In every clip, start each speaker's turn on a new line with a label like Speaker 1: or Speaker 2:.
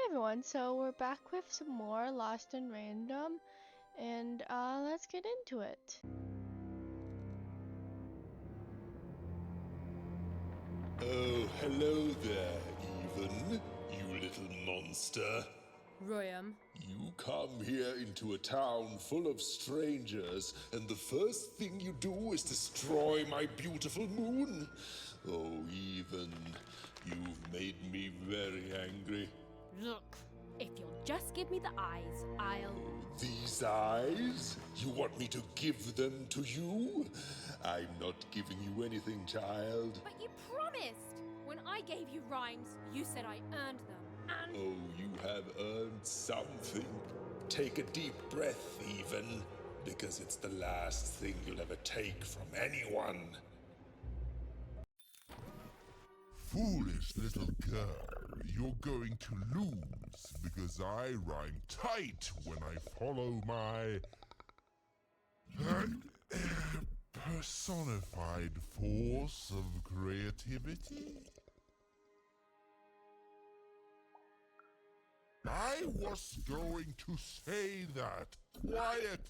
Speaker 1: Everyone, so we're back with some more Lost and Random, and let's get into it.
Speaker 2: Oh, hello there, Even, you little monster.
Speaker 3: Royam.
Speaker 2: You come here into a town full of strangers, and the first thing you do is destroy my beautiful moon? Oh, Even, you've made me very angry.
Speaker 3: Look, if you'll just give me the eyes, I'll.
Speaker 2: These eyes? You want me to give them to you? I'm not giving you anything, child.
Speaker 3: But you promised! When I gave you rhymes, you said I earned them. And.
Speaker 2: Oh, you have earned something. Take a deep breath, Even, because it's the last thing you'll ever take from anyone.
Speaker 4: Foolish little girl, you're going to lose because I rhyme tight when I follow my personified force of creativity. I was going to say that. Quiet!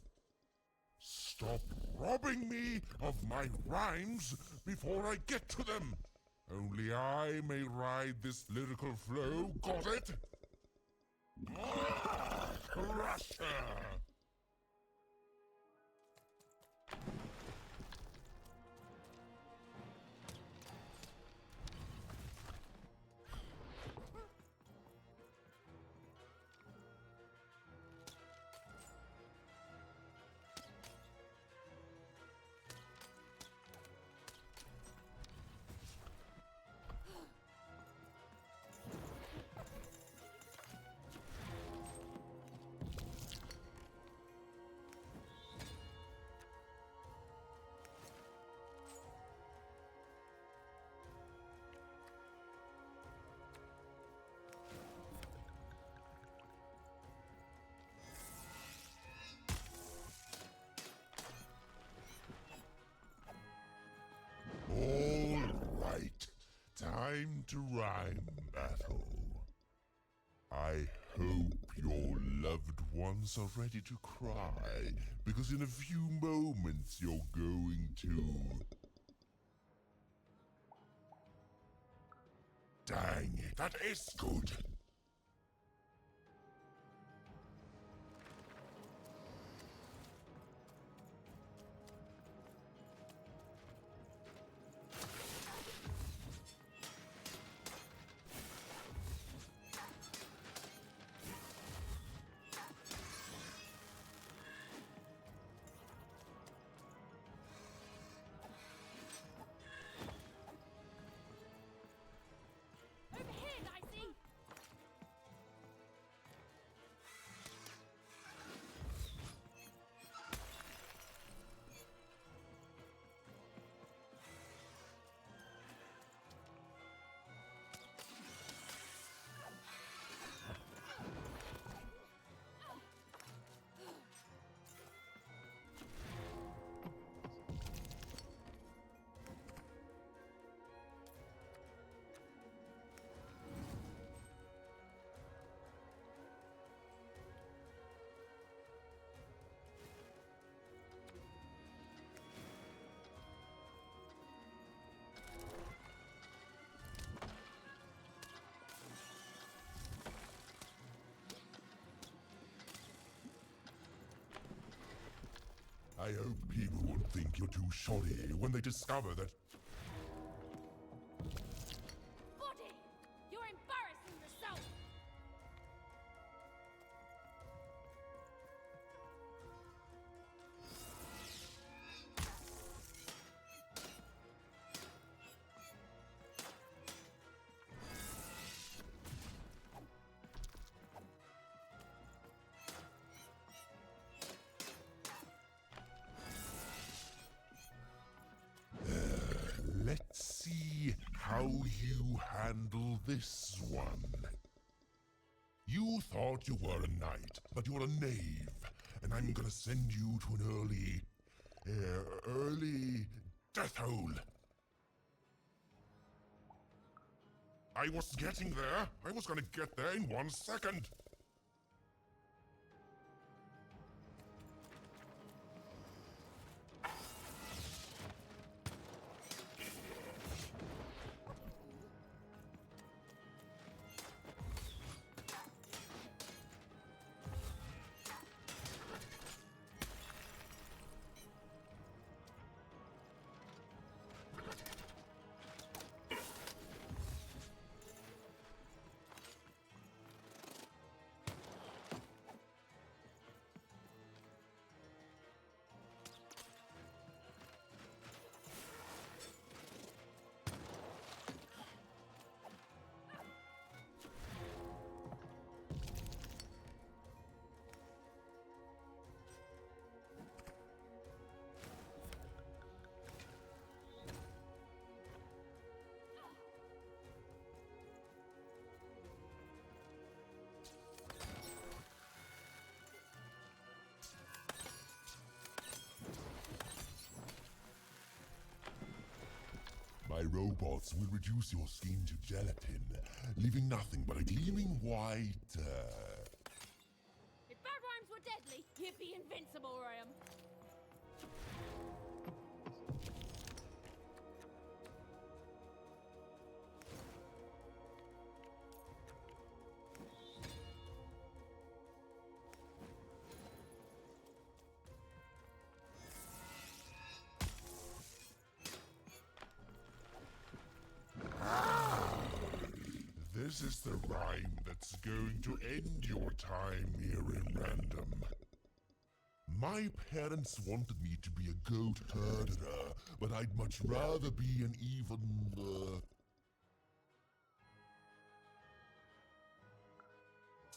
Speaker 4: Stop robbing me of my rhymes before I get to them. Only I may ride this lyrical flow, got it? Crusher! All right, time to rhyme battle. I hope your loved ones are ready to cry, because in a few moments you're going to... Dang it, that is good!
Speaker 3: Over here, Nicey!
Speaker 4: I hope people won't think you're too shoddy when they discover that...
Speaker 3: Body! You're embarrassing yourself!
Speaker 4: Let's see how you handle this one. You thought you were a knight, but you're a knave, and I'm gonna send you to an early death hole. I was getting there. I was gonna get there in 1 second. My robots will reduce your skin to gelatin, leaving nothing but a gleaming white,
Speaker 3: If bad rhymes were deadly, you'd be invincible, Graham.
Speaker 4: This is the rhyme that's going to end your time here in Random. My parents wanted me to be a goat herder, but I'd much rather be an even,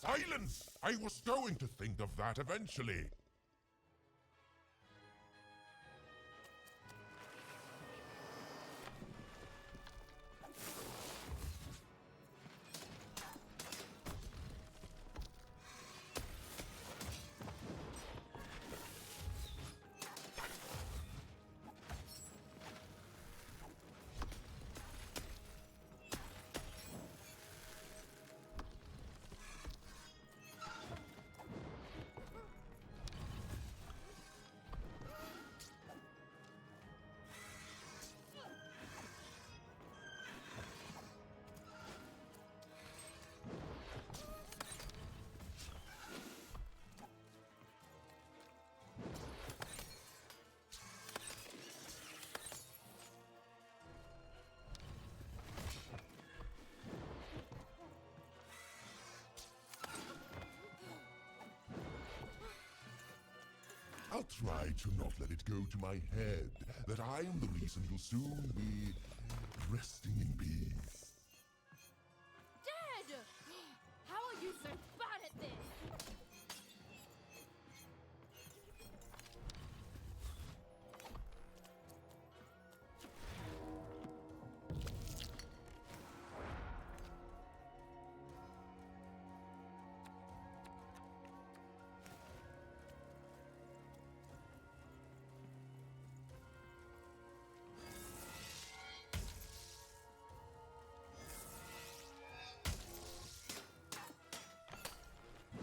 Speaker 4: Silence! I was going to think of that eventually. I'll try to not let it go to my head that I am the reason you'll soon be resting in peace.
Speaker 3: Dad! How are you so bad at this?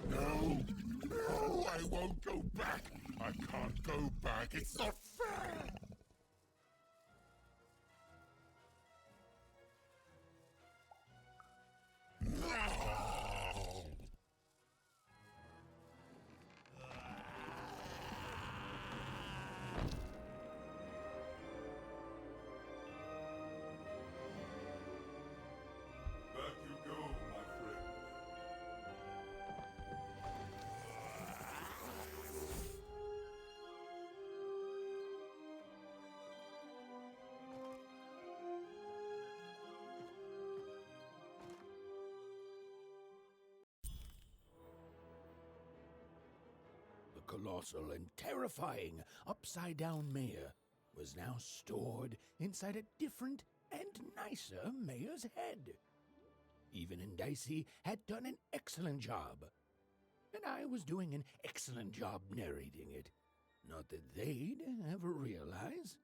Speaker 4: No, I won't go back. I can't go back. It's not fair. No. Back you go, my friend.
Speaker 5: The colossal and terrifying upside-down mayor was now stored inside a different and nicer mayor's head. Even and Dicey had done an excellent job, and I was doing an excellent job narrating it. Not that they'd ever realize.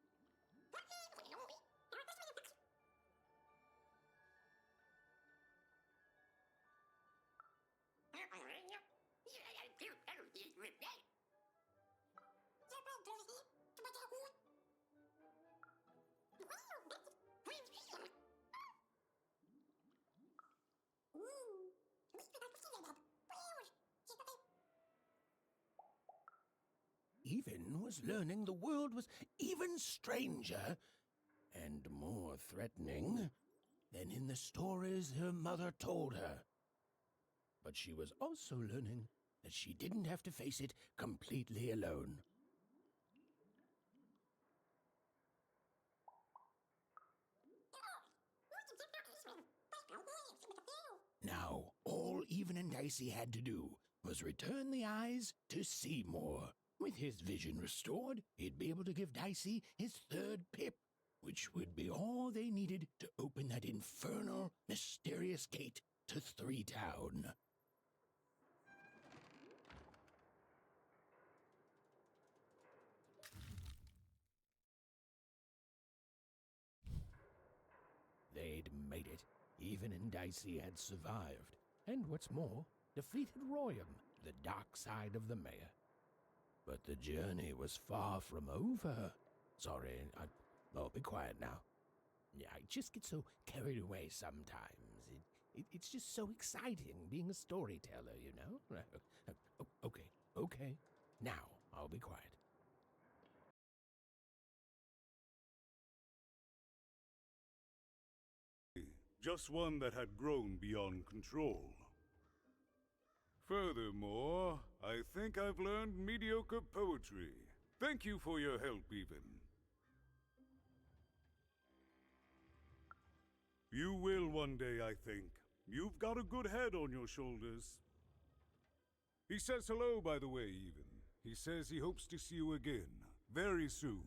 Speaker 5: Even was learning the world was even stranger and more threatening than in the stories her mother told her. But she was also learning that she didn't have to face it completely alone. Now, all Even and Dicey had to do was return the eyes to Seymour. With his vision restored, he'd be able to give Dicey his third pip, which would be all they needed to open that infernal, mysterious gate to Three Town. They'd made it. Even and Dicey had survived, and what's more, defeated Royam, the dark side of the mayor. But the journey was far from over. Sorry, I'll be quiet now. Yeah, I just get so carried away sometimes. It's just so exciting being a storyteller, you know? Okay. Now, I'll be quiet.
Speaker 6: Just one that had grown beyond control. Furthermore, I think I've learned mediocre poetry. Thank you for your help, Even. You will one day, I think. You've got a good head on your shoulders. He says hello, by the way, Even. He says he hopes to see you again, very soon.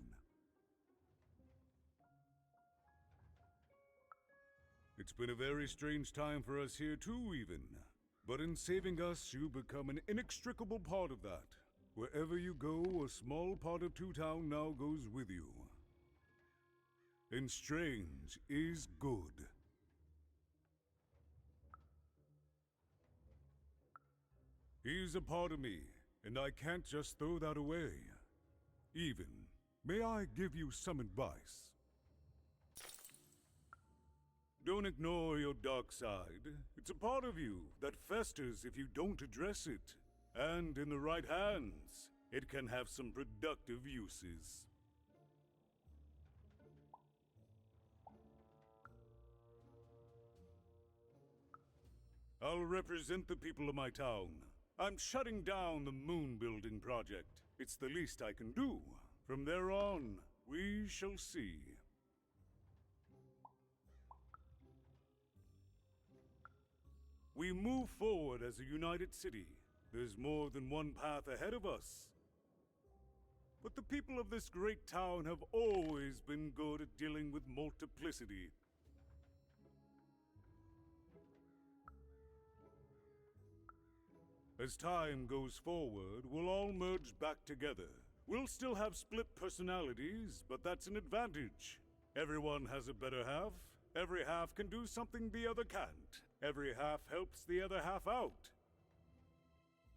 Speaker 6: It's been a very strange time for us here too, Even. But in saving us, you become an inextricable part of that. Wherever you go, a small part of Two Town now goes with you. And strange is good. He's a part of me, and I can't just throw that away. Even, may I give you some advice? Don't ignore your dark side. It's a part of you that festers if you don't address it. And in the right hands, it can have some productive uses. I'll represent the people of my town. I'm shutting down the moon building project. It's the least I can do. From there on, we shall see. We move forward as a united city. There's more than one path ahead of us. But the people of this great town have always been good at dealing with multiplicity. As time goes forward, we'll all merge back together. We'll still have split personalities, but that's an advantage. Everyone has a better half. Every half can do something the other can't. Every half helps the other half out.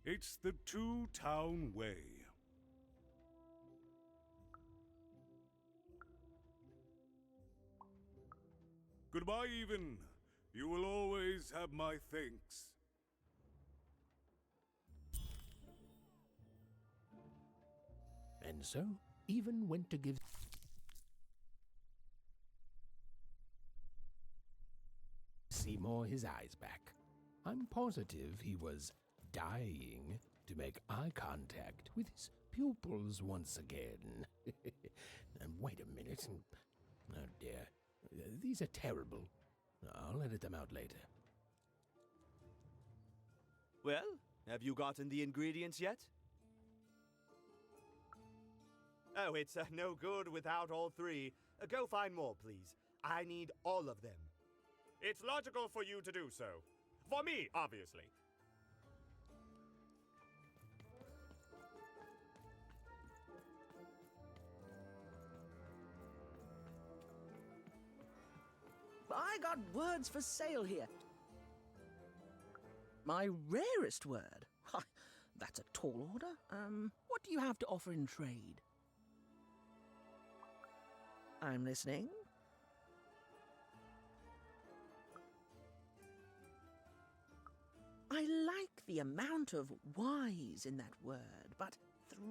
Speaker 6: It's the Two Town way. Goodbye, Even. You will always have my thanks.
Speaker 5: And so, Even went to give Seymour his eyes back. I'm positive he was dying to make eye contact with his pupils once again. Wait a minute. Oh dear. These are terrible. I'll edit them out later.
Speaker 7: Well, have you gotten the ingredients yet? Oh, it's no good without all three. Go find more, please. I need all of them.
Speaker 8: It's logical for you to do so. For me, obviously.
Speaker 9: I got words for sale here. My rarest word. That's a tall order. What do you have to offer in trade? I'm listening. I like the amount of wise in that word, but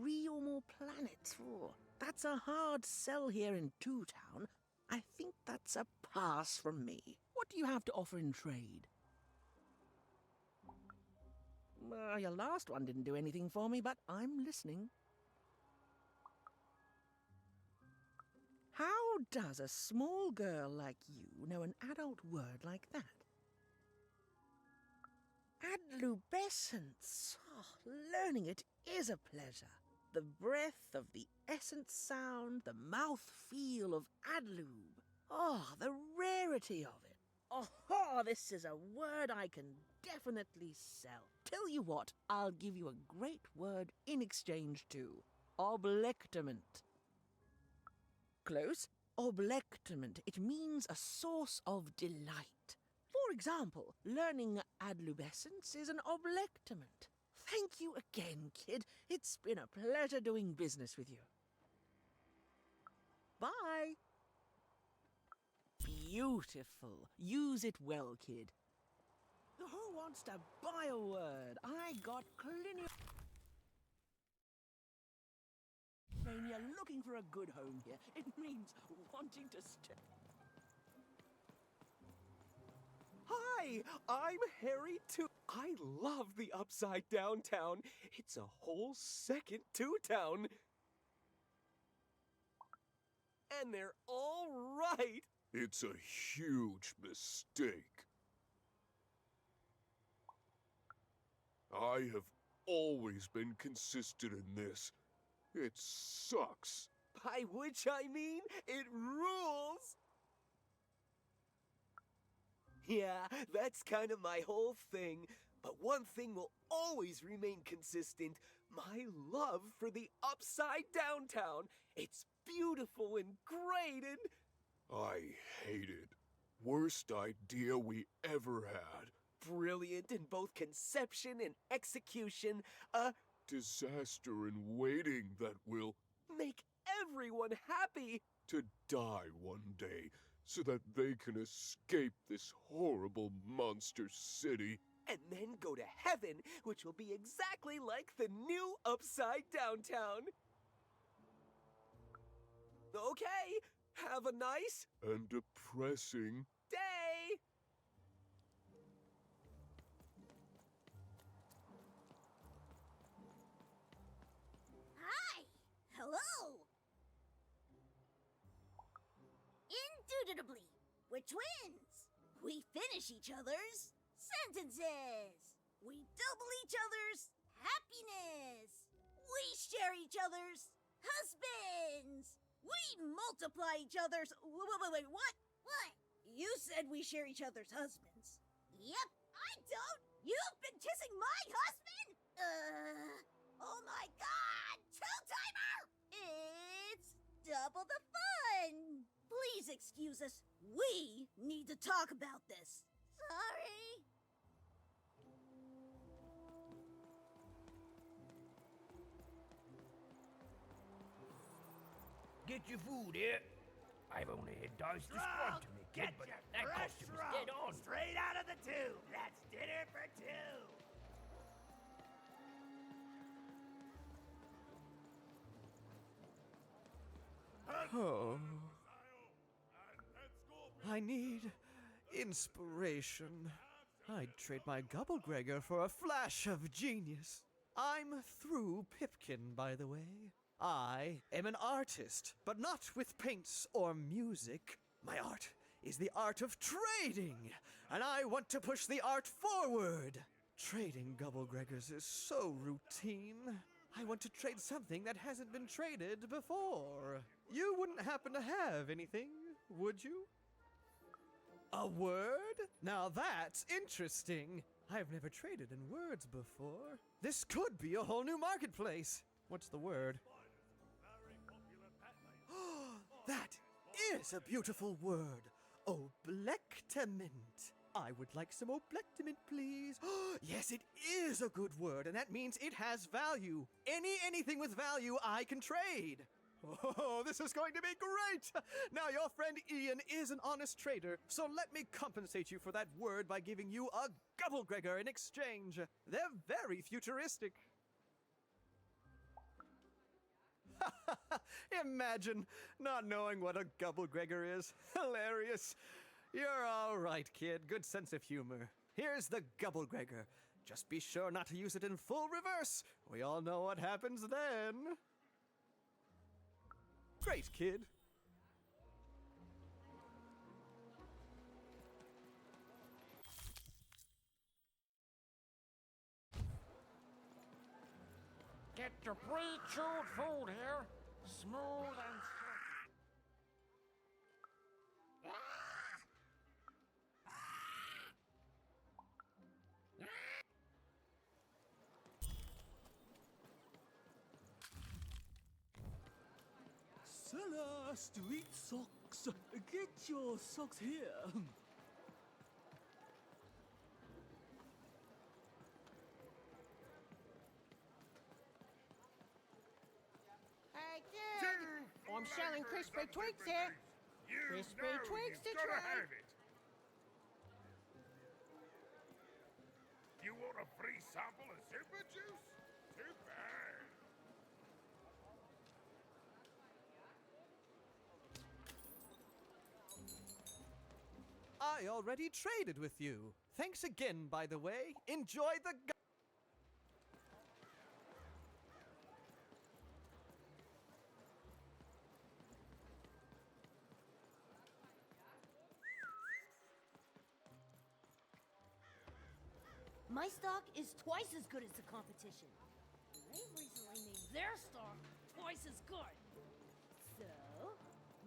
Speaker 9: 3 or more planets. Oh, that's a hard sell here in Two Town. I think that's a pass from me. What do you have to offer in trade? Your last one didn't do anything for me, but I'm listening. How does a small girl like you know an adult word like that? Adlubescence. Oh, learning it is a pleasure. The breath of the essence sound, the mouth feel of adlube. Oh, the rarity of it. Oh, this is a word I can definitely sell. Tell you what, I'll give you a great word in exchange too. Oblectament. Close. Oblectament. It means a source of delight. For example, learning adlubescence is an oblectament. Thank you again, kid. It's been a pleasure doing business with you. Bye. Beautiful. Use it well, kid. Who wants to buy a word? I got Clinium. When you're looking for a good home here, it means wanting to stay.
Speaker 10: Hi, I'm Harry too. I love the Upside Down Town. It's a whole second Two Town. And they're all right.
Speaker 6: It's a huge mistake. I have always been consistent in this. It sucks.
Speaker 10: By which I mean, it rules. Yeah, that's kind of my whole thing. But one thing will always remain consistent. My love for the Upside Down Town. It's beautiful and great and...
Speaker 6: I hate it. Worst idea we ever had.
Speaker 10: Brilliant in both conception and execution. A
Speaker 6: disaster in waiting that will
Speaker 10: make everyone happy.
Speaker 6: To die one day so that they can escape this horrible monster city.
Speaker 10: And then go to heaven, which will be exactly like the new Upside Down Town. Okay, have a nice
Speaker 6: and depressing
Speaker 10: day.
Speaker 11: Hi! Hello! Indubitably, we're twins. We finish each other's sentences. We double each other's happiness. We share each other's husbands. We multiply each other's... Wait, what? What? You said we share each other's husbands. Yep, I don't. You've been kissing my husband? Oh my god! Two-timer! It's double the fun! Please excuse us. We need to talk about this. Sorry.
Speaker 5: Get your food here. I've only had dodged the scrub to me, kid, but that costume is dead on.
Speaker 7: Straight out of the tube. That's dinner for two.
Speaker 10: Oh. I need inspiration. I'd trade my Gubblegregor for a flash of genius. I'm through Pipkin, by the way. I am an artist, but not with paints or music. My art is the art of trading, and I want to push the art forward. Trading Gubblegregors is so routine. I want to trade something that hasn't been traded before. You wouldn't happen to have anything, would you? A word? Now that's interesting. I've never traded in words before. This could be a whole new marketplace. What's the word? That is a beautiful word. Oblectament. I would like some oblectament, please. Yes, it is a good word, and that means it has value. Anything with value I can trade. Oh, this is going to be great! Now, your friend Ian is an honest trader, so let me compensate you for that word by giving you a Gubblegregor in exchange. They're very futuristic. Imagine not knowing what a Gubblegregor is. Hilarious. You're all right, kid. Good sense of humor. Here's the Gubblegregor. Just be sure not to use it in full reverse. We all know what happens then. Great, kid.
Speaker 12: Get your pre-chewed food here, smooth and
Speaker 13: Seller, street socks. Get your socks here.
Speaker 12: Hey, kid! I'm selling crispy twigs here. Crispy twigs to try.
Speaker 4: You want a free sample of super juice? Too bad.
Speaker 10: I already traded with you. Thanks again, by the way. Enjoy the
Speaker 11: My stock is twice as good as the competition. They've recently made their stock twice as good. So,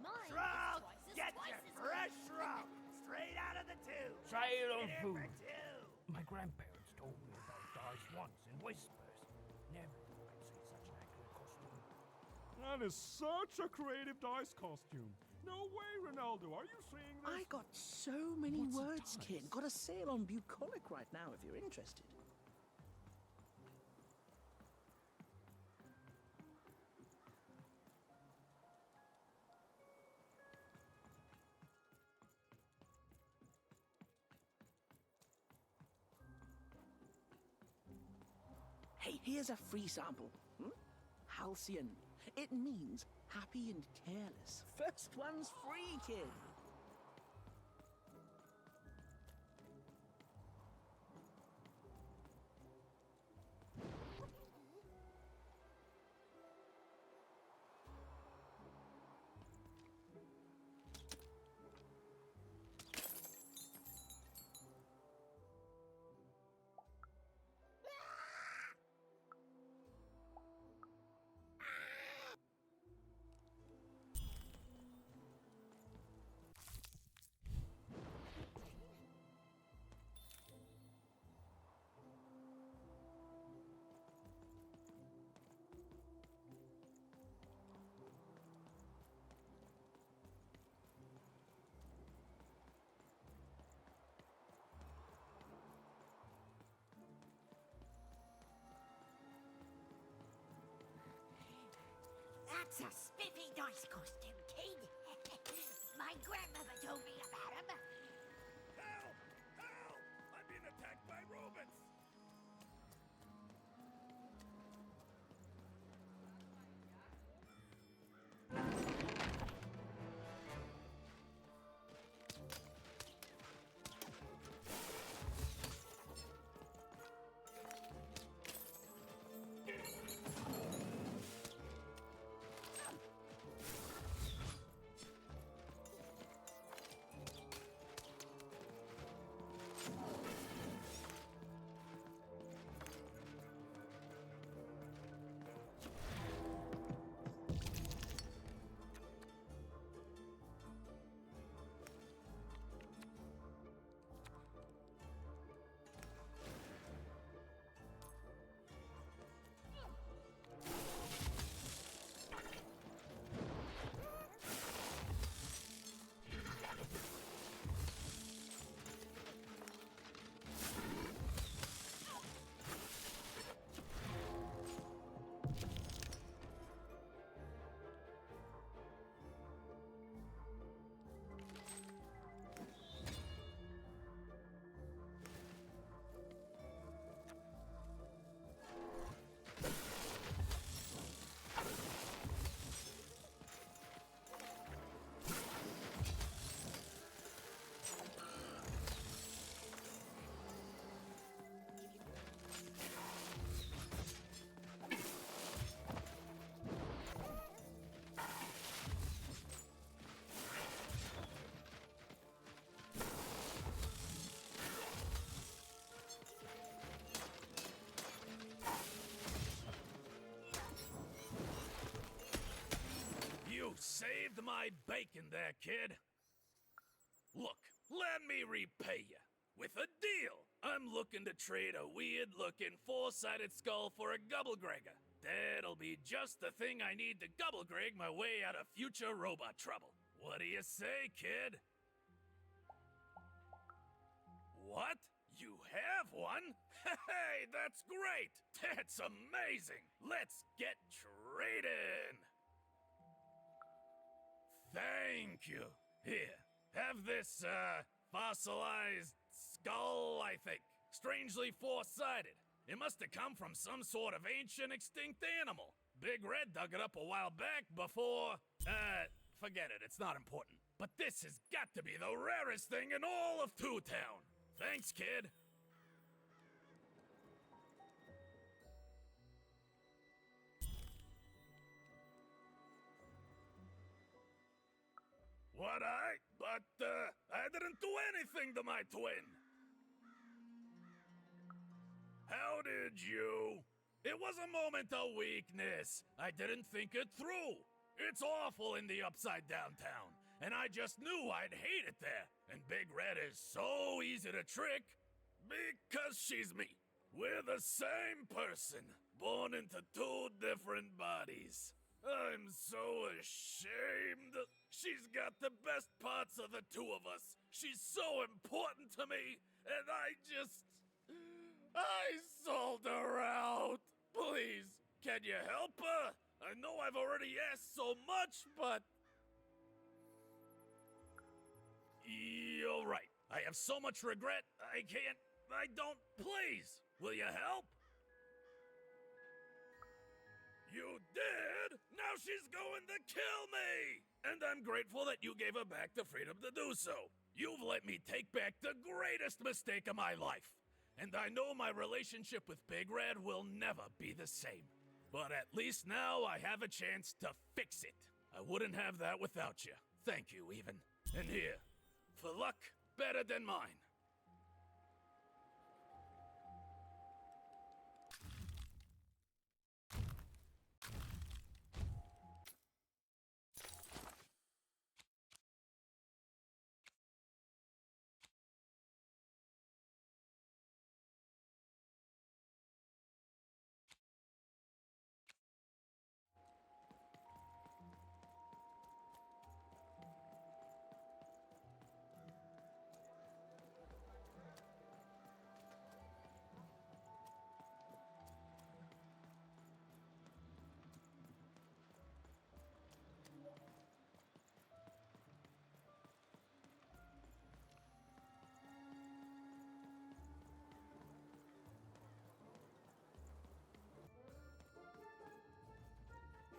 Speaker 11: mine
Speaker 7: Shrub!
Speaker 11: is
Speaker 7: Get
Speaker 11: twice
Speaker 7: your
Speaker 11: as
Speaker 7: fresh
Speaker 11: good.
Speaker 7: shrub! Straight out of the tube!
Speaker 5: Child
Speaker 7: Get it
Speaker 5: food.
Speaker 7: for two.
Speaker 5: My grandparents told me about dice once in whispers. Never thought I'd see such an accurate costume.
Speaker 6: That is such a creative dice costume. No way, Ronaldo. Are you seeing this?
Speaker 9: I got so many words, kid. Got a sale on Bucolic right now if you're interested. Hey, here's a free sample. Halcyon. It means happy and careless. First one's free, kid.
Speaker 11: That's a spiffy dice costume, kid. My grandmother told me about him.
Speaker 4: Help! Help! I'm being attacked by robots!
Speaker 14: asking there, kid. Look, let me repay you. With a deal. I'm looking to trade a weird-looking four-sided skull for a Gubblegregor. That'll be just the thing I need to Gubblegreg my way out of future robot trouble. What do you say, kid? What? You have one? Hey, that's great! That's amazing! Let's get trading! Thank you. Here, have this, fossilized skull, I think. Strangely four-sided. It must have come from some sort of ancient extinct animal. Big Red dug it up a while back before... forget it, it's not important. But this has got to be the rarest thing in all of Two Town. Thanks, kid. I didn't do anything to my twin. How did you? It was a moment of weakness. I didn't think it through. It's awful in the Upside Down town, and I just knew I'd hate it there. And Big Red is so easy to trick because she's me. We're the same person, born into two different bodies. I'm so ashamed. She's got the best parts of the two of us. She's so important to me, and I sold her out. Please, can you help her? I know I've already asked so much, but... You're right. I have so much regret, I don't... Please, will you help? You did? Now she's going to kill me! And I'm grateful that you gave her back the freedom to do so. You've let me take back the greatest mistake of my life. And I know my relationship with Big Red will never be the same. But at least now I have a chance to fix it. I wouldn't have that without you. Thank you, even. And here, for luck better than mine.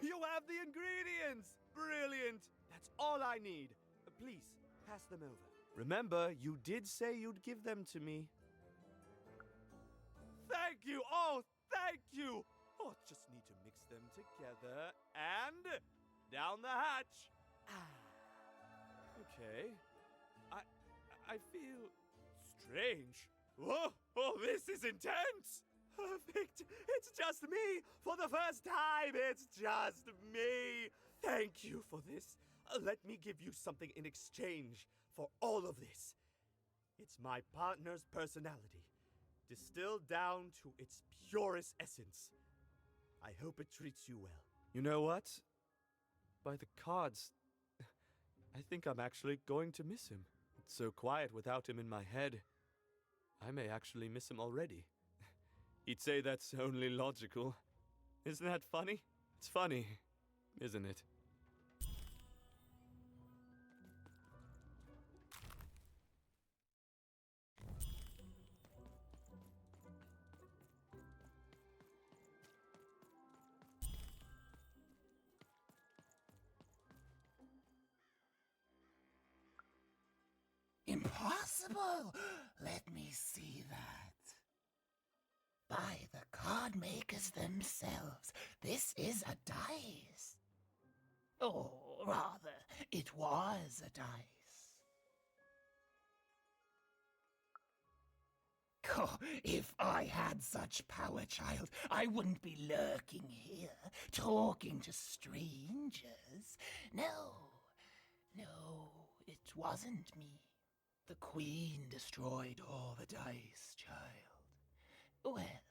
Speaker 7: You have the ingredients! Brilliant! That's all I need. Please, pass them over. Remember, you did say you'd give them to me. Thank you! Oh, thank you! Oh, just need to mix them together and... down the hatch! Okay. I feel... strange. Whoa! Oh, this is intense! Perfect! It's just me! For the first time, it's just me! Thank you for this. Let me give you something in exchange for all of this. It's my partner's personality, distilled down to its purest essence. I hope it treats you well. You know what? By the cards, I think I'm actually going to miss him. It's so quiet without him in my head. I may actually miss him already. He'd say that's only logical. Isn't that funny? It's funny, isn't it?
Speaker 15: Impossible! Let me see that. By the card makers themselves, this is a dice. Or rather, it was a dice. Oh, if I had such power, child, I wouldn't be lurking here, talking to strangers. No, No, it wasn't me. The Queen destroyed all the dice, child. Well,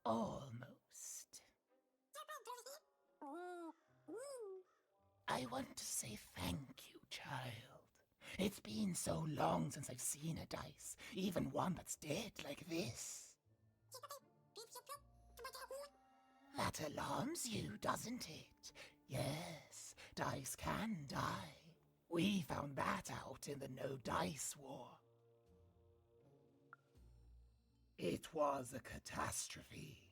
Speaker 15: almost. I want to say thank you, child. It's been so long since I've seen a dice, even one that's dead like this. That alarms you, doesn't it? Yes, dice can die. We found that out in the No Dice War. It was a catastrophe.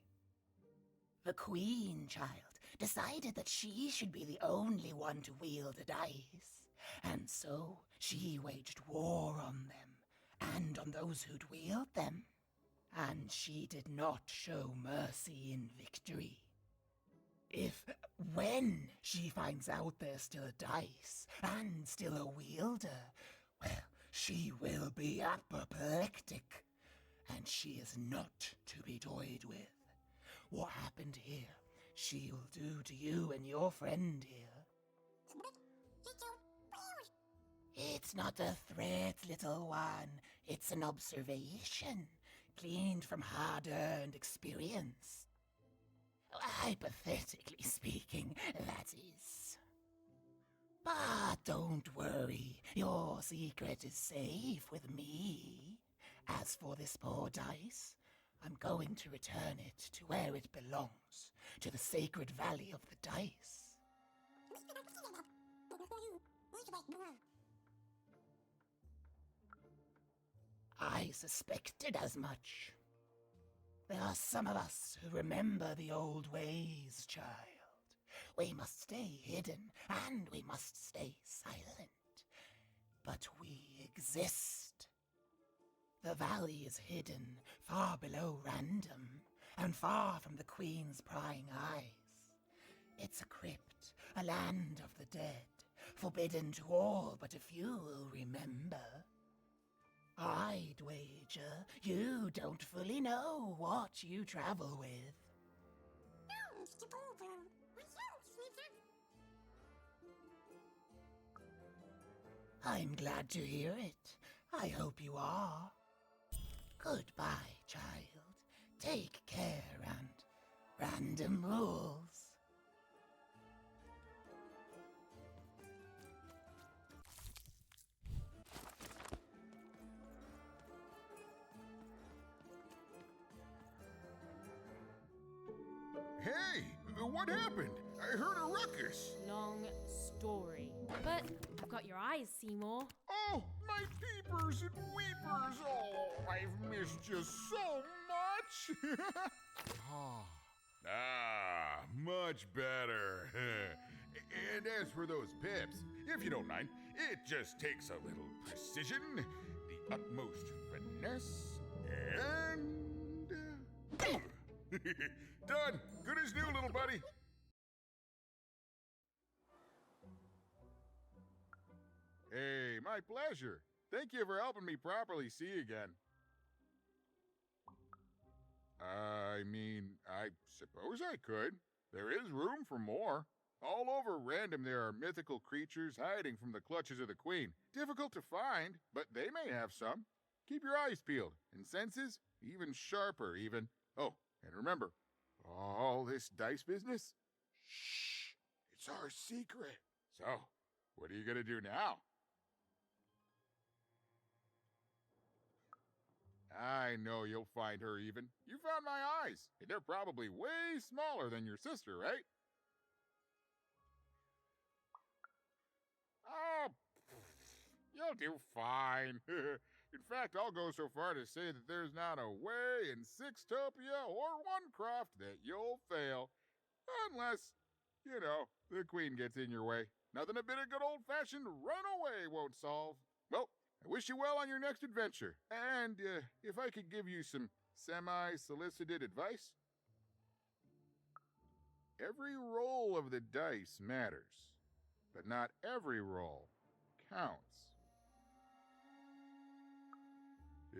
Speaker 15: The Queen, child, decided that she should be the only one to wield a dice. And so she waged war on them, and on those who'd wield them. And she did not show mercy in victory. When she finds out there's still a dice, and still a wielder, well, she will be apoplectic. And she is not to be toyed with. What happened here, she'll do to you and your friend here. It's not a threat, little one. It's an observation, gleaned from hard-earned experience. Hypothetically speaking, that is. But don't worry, your secret is safe with me. As for this poor dice, I'm going to return it to where it belongs, to the sacred valley of the dice. I suspected as much. There are some of us who remember the old ways, child. We must stay hidden, and we must stay silent. But we exist. The valley is hidden far below Random, and far from the Queen's prying eyes. It's a crypt, a land of the dead, forbidden to all but a few will remember. I'd wager you don't fully know what you travel with. I'm glad to hear it. I hope you are. Goodbye, child. Take care, and Random rules.
Speaker 16: Hey, what happened? I heard a ruckus.
Speaker 3: Long story. But I've got your eyes, Seymour.
Speaker 16: Oh, my peepers and weepers. Oh, I've missed you so much. Much better. And as for those pips, if you don't mind, it just takes a little precision, the utmost finesse, and... boom! Done. Good as new, little buddy. Hey, my pleasure. Thank you for helping me properly see again. I mean, I suppose I could. There is room for more. All over Random there are mythical creatures hiding from the clutches of the Queen. Difficult to find, but they may have some. Keep your eyes peeled, and senses even sharper, even. Oh, and remember, all this dice business? Shh! It's our secret. So, what are you gonna do now? I know you'll find her even. You found my eyes, and they're probably way smaller than your sister, right? Oh, you'll do fine. In fact, I'll go so far to say that there's not a way in Sixtopia or Onecroft that you'll fail. Unless, you know, the Queen gets in your way. Nothing a bit of good old-fashioned runaway won't solve. Well, I wish you well on your next adventure. And if I could give you some semi-solicited advice? Every roll of the dice matters, but not every roll counts.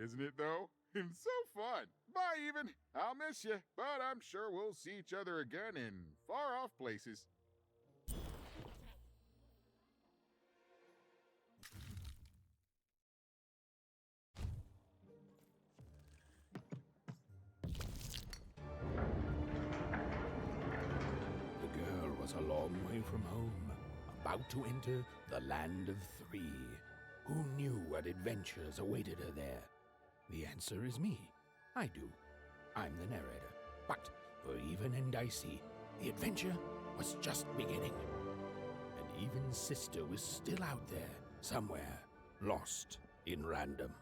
Speaker 16: Isn't it, though? It's so fun. Bye, even. I'll miss you, but I'm sure we'll see each other again in far-off places.
Speaker 5: was a long way from home, about to enter the Land of Three. Who knew what adventures awaited her there? The answer is me. I do. I'm the narrator. But for Even and Dicey, the adventure was just beginning. And Even's sister was still out there, somewhere, lost in random.